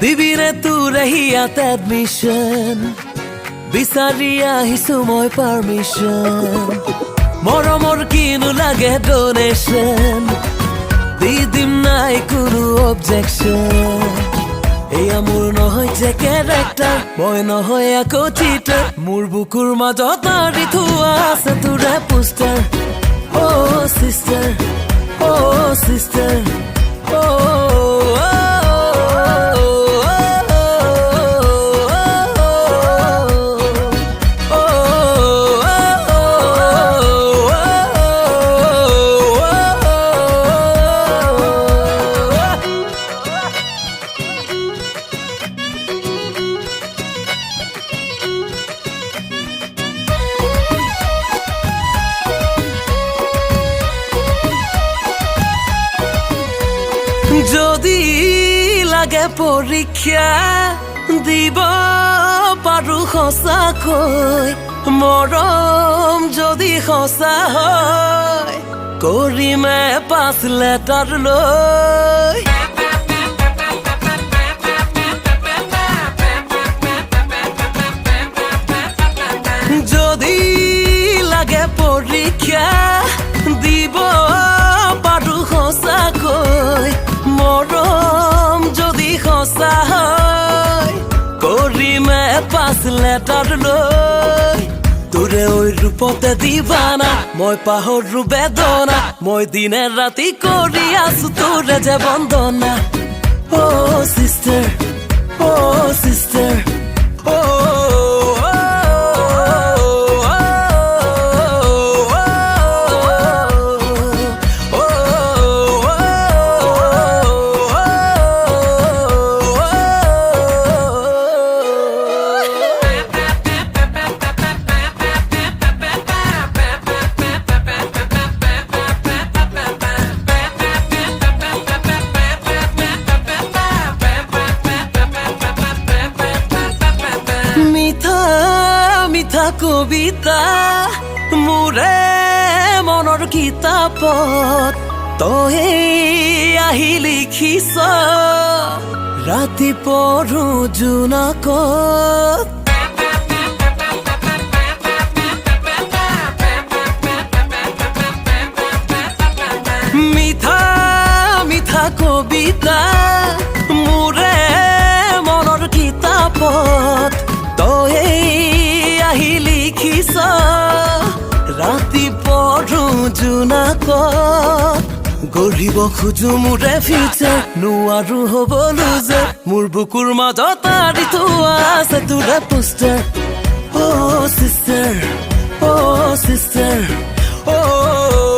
দিবিৰে তোৰে হিয়াত এডমিশ্যন বিচাৰি আহিছো মই পাৰ্মিশ্যন মৰমৰ কিনো লাগে ডোনেশ্যন দি দিম নাই কোনো অবজেকশ্যন এয়া মোৰ নহয় যে কেৰেক্টাৰ মই নহয় আকৌ চিটাৰ মোৰ বুকুৰ মাজত আঁৰি থোৱা আছে তোৰে পোষ্টাৰ অ' চিষ্টাৰ অ' চিষ্টাৰ যদি লাগে পৰীক্ষা দিব পাৰো সঁচাকৈ মৰম যদি সঁচা হয় কৰিমে 5 লেটাৰ লৈ যদি লাগে পৰীক্ষা দিব পাৰো সঁচাকৈ মৰম যদি সঁচা হয় কৰিমে 5 লেটাৰ লৈ তোৰে ঐ ৰূপতে দিবানা মই পাহৰো বেদনা মই দিনে ৰাতি কৰি আছো তোৰে যে বন্দনা অ' চিষ্টাৰ অ' চিষ্টাৰ মিঠা কবিতা মোৰে মনৰ কিতাপত তই আহি লিখিছ ৰাতি পঢ়ো জোনাকত মিঠা মিঠা কবিতা মোৰে মনৰ কিতাপত তই আহি লিখিছ ৰাতি পঢ়ো জোনাকত গঢ়িব খোজো মোৰে ফিউচাৰ নোৱাৰো হ'ব লুজাৰ মোৰ বুকুৰ মাজত আঁৰি থোৱা আছে তোৰে পোষ্টাৰ অ' চিষ্টাৰ অ' চিষ্টাৰ অ'